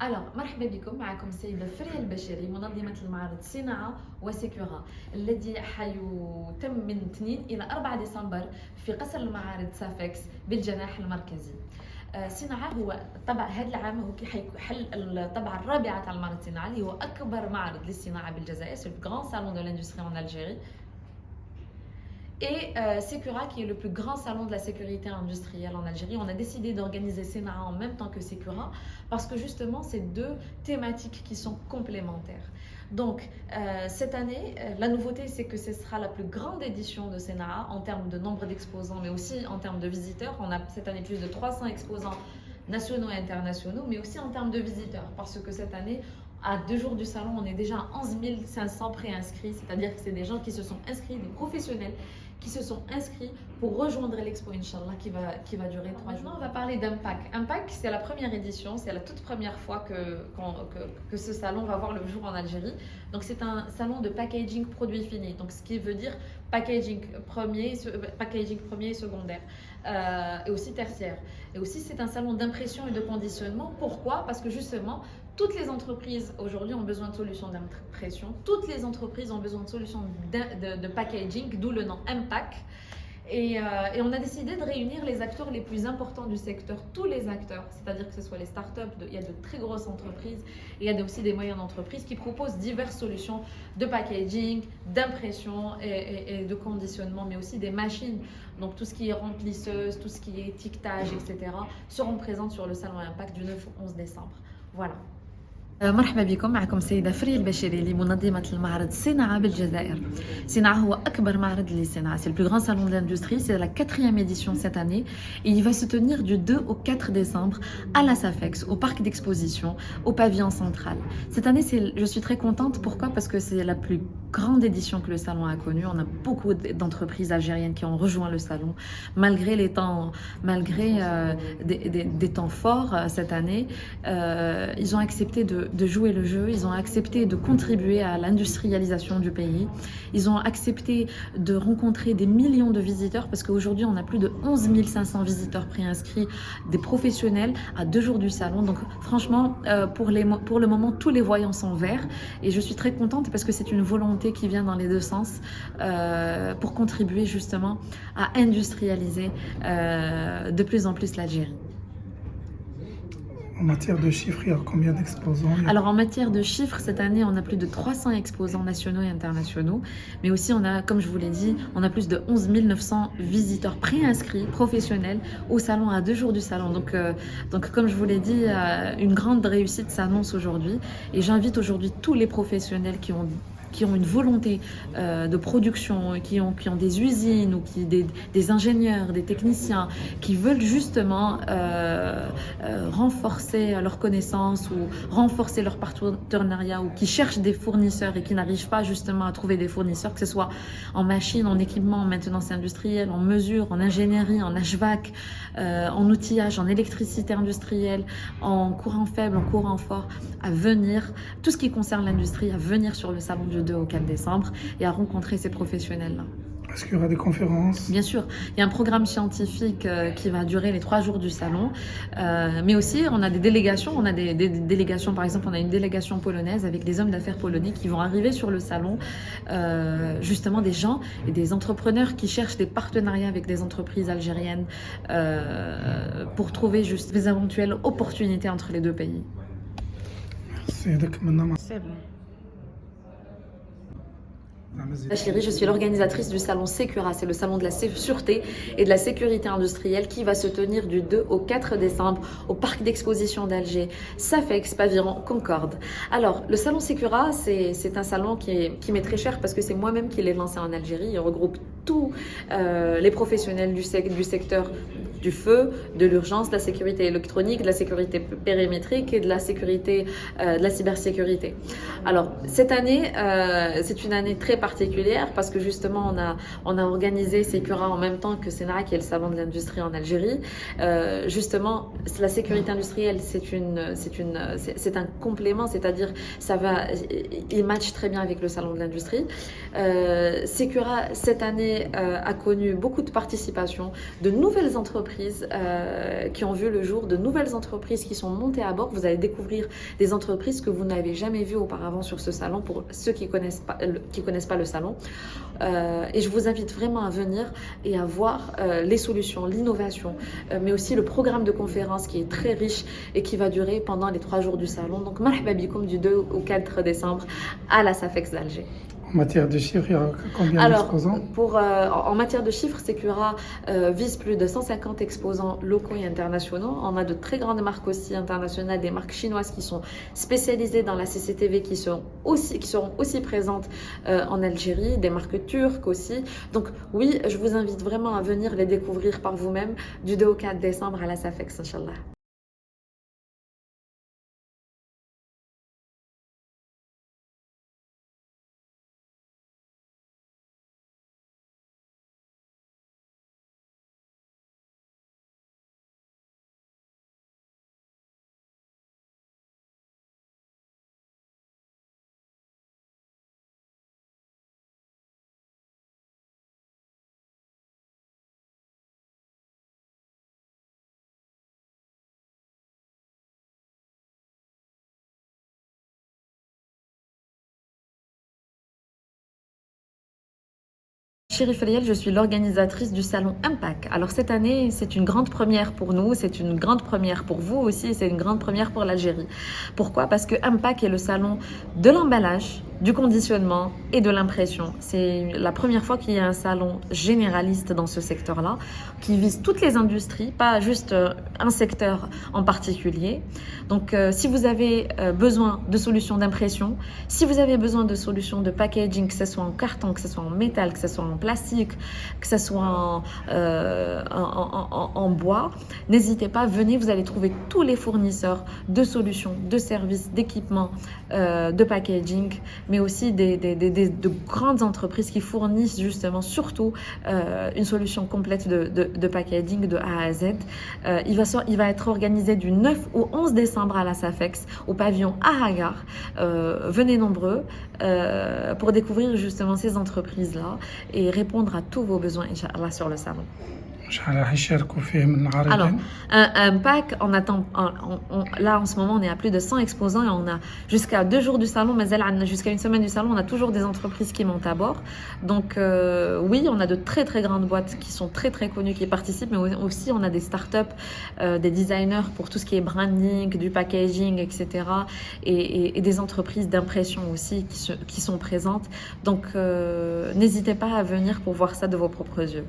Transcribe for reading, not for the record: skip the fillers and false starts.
Alors, مرحبا بكم معكم السيدة فريا البشري منظمة المعرض صناعة وسيكورا الذي حيتم من 2 إلى 4 ديسمبر في قصر المعارض سافكس بالجناح المركزي. صناعة هو طبع هذا العام هو حيحل الطبعة الرابعة تاع المعرض صناعة اللي هو أكبر معرض للصناعة بالجزائر، c'est le grand salon de l'industrie en Algérie. Et Secura, qui est le plus grand salon de la sécurité industrielle en Algérie, on a décidé d'organiser Senaa en même temps que Secura parce que justement, c'est deux thématiques qui sont complémentaires. Donc, cette année, la nouveauté, c'est que ce sera la plus grande édition de Senaa en termes de nombre d'exposants, mais aussi en termes de visiteurs. On a cette année plus de 300 exposants nationaux et internationaux, mais aussi en termes de visiteurs, parce que cette année, à 2 jours du salon, on est déjà à 11 500 préinscrits, c'est-à-dire que c'est des gens qui se sont inscrits, des professionnels qui se sont inscrits pour rejoindre l'expo, Inch'Allah, qui va durer 3 jours. Maintenant, on va parler d'Impac. Impac, c'est la première édition, c'est la toute première fois que ce salon va voir le jour en Algérie. Donc, c'est un salon de packaging produits finis, donc ce qui veut dire packaging premier et secondaire, et aussi tertiaire. Et aussi, c'est un salon d'impression et de conditionnement. Pourquoi? Parce que justement, toutes les entreprises aujourd'hui ont besoin de solutions d'impression. Toutes les entreprises ont besoin de solutions de packaging, d'où le nom Impact. Et on a décidé de réunir les acteurs les plus importants du secteur, tous les acteurs, c'est-à-dire que ce soit les startups, il y a de très grosses entreprises, il y a aussi des moyennes entreprises qui proposent diverses solutions de packaging, d'impression et de conditionnement, mais aussi des machines. Donc tout ce qui est remplisseuse, tout ce qui est étiquetage, etc. seront présentes sur le salon Impact du 9 au 11 décembre. Voilà. مرحبا بكم معكم السيدة فريا البشري لمنظمة المعرض صناعة بالجزائر. صناعة هو أكبر معرض للصناعة. C'est le plus grand salon de l'industrie, c'est la 4e édition cette année et il va se tenir du 2 au 4 décembre à la SAFEX, au parc d'exposition, au pavillon central. Cette année, je suis très contente. Pourquoi? Parce que c'est la plus grande édition que le salon a connue. On a beaucoup d'entreprises algériennes qui ont rejoint le salon malgré les temps, malgré des temps forts cette année. Ils ont accepté de jouer le jeu, ils ont accepté de contribuer à l'industrialisation du pays, ils ont accepté de rencontrer des millions de visiteurs parce qu'aujourd'hui on a plus de 11 500 visiteurs préinscrits, des professionnels à 2 jours du salon. Donc franchement, pour le moment, tous les voyants sont verts et je suis très contente parce que c'est une volonté qui vient dans les deux sens pour contribuer justement à industrialiser de plus en plus l'Algérie. En matière de chiffres, il y a combien d'exposants? Alors en matière de chiffres, cette année, on a plus de 300 exposants nationaux et internationaux. Mais aussi, on a, comme je vous l'ai dit, on a plus de 11 900 visiteurs préinscrits, professionnels, au salon, à 2 jours du salon. Donc comme je vous l'ai dit, une grande réussite s'annonce aujourd'hui. Et j'invite aujourd'hui tous les professionnels qui ont une volonté de production, qui ont des usines ou des ingénieurs, des techniciens qui veulent justement renforcer leurs connaissances ou renforcer leur partenariat ou qui cherchent des fournisseurs et qui n'arrivent pas justement à trouver des fournisseurs, que ce soit en machines, en équipement, en maintenance industrielle, en mesure, en ingénierie, en HVAC, en outillage, en électricité industrielle, en courant faible, en courant fort, à venir, tout ce qui concerne l'industrie, à venir sur le salon du 2 au 4 décembre et à rencontrer ces professionnels-là. Est-ce qu'il y aura des conférences? Bien sûr, il y a un programme scientifique qui va durer les 3 jours du salon, mais aussi on a des délégations, des délégations, par exemple on a une délégation polonaise avec des hommes d'affaires polonais qui vont arriver sur le salon, justement des gens et des entrepreneurs qui cherchent des partenariats avec des entreprises algériennes pour trouver juste des éventuelles opportunités entre les deux pays. C'est bon. Chérie, je suis l'organisatrice du salon Secura, c'est le salon de la sûreté et de la sécurité industrielle qui va se tenir du 2 au 4 décembre au parc d'exposition d'Alger, Safex, pavillon Concorde. Alors, le salon Secura, c'est un salon qui m'est très cher parce que c'est moi-même qui l'ai lancé en Algérie. Il regroupe tous les professionnels du secteur du feu, de l'urgence, de la sécurité électronique, de la sécurité périmétrique et de la sécurité, de la cybersécurité. Alors, cette année, c'est une année très particulière parce que justement, on a organisé Secura en même temps que Senaa, qui est le salon de l'industrie en Algérie. Justement, la sécurité industrielle, c'est un complément, c'est-à-dire il match très bien avec le salon de l'industrie. Secura, cette année, a connu beaucoup de participation de nouvelles entreprises entreprises qui ont vu le jour, de nouvelles entreprises qui sont montées à bord. Vous allez découvrir des entreprises que vous n'avez jamais vues auparavant sur ce salon, pour ceux qui connaissent pas le salon. Et je vous invite vraiment à venir et à voir les solutions, l'innovation, mais aussi le programme de conférence qui est très riche et qui va durer pendant les 3 jours du salon. Donc, marhaba bikoum du 2 au 4 décembre à la SAFEX d'Alger. En matière de chiffres, il y a combien d'exposants? En matière de chiffres, Secura vise plus de 150 exposants locaux et internationaux. On a de très grandes marques aussi internationales, des marques chinoises qui sont spécialisées dans la CCTV, qui seront aussi présentes en Algérie, des marques turques aussi. Donc oui, je vous invite vraiment à venir les découvrir par vous-même du 2 au 4 décembre à la SAFEX, Inch'Allah. Chérie Feliel, je suis l'organisatrice du salon Impact. Alors cette année, c'est une grande première pour nous, c'est une grande première pour vous aussi, c'est une grande première pour l'Algérie. Pourquoi? Parce que Impact est le salon de l'emballage, du conditionnement et de l'impression. C'est la première fois qu'il y a un salon généraliste dans ce secteur-là, qui vise toutes les industries, pas juste un secteur en particulier. Donc si vous avez besoin de solutions d'impression, si vous avez besoin de solutions de packaging, que ce soit en carton, que ce soit en métal, que ce soit en plastique, que ce soit en bois, n'hésitez pas, venez, vous allez trouver tous les fournisseurs de solutions, de services, d'équipements, de packaging, mais aussi de grandes entreprises qui fournissent justement surtout une solution complète de packaging de A à Z. Il va être organisé du 9 au 11 décembre à la SAFEX, au pavillon Aragar. Venez nombreux pour découvrir justement ces entreprises-là et répondre à tous vos besoins, Inch'Allah, sur le salon. Alors, un pack, là en ce moment on est à plus de 100 exposants et on a jusqu'à 2 jours du salon, mais jusqu'à une semaine du salon, on a toujours des entreprises qui montent à bord. Donc oui, on a de très très grandes boîtes qui sont très très connues, qui participent, mais aussi on a des startups, des designers pour tout ce qui est branding, du packaging, etc. Et des entreprises d'impression aussi qui sont présentes. Donc n'hésitez pas à venir pour voir ça de vos propres yeux.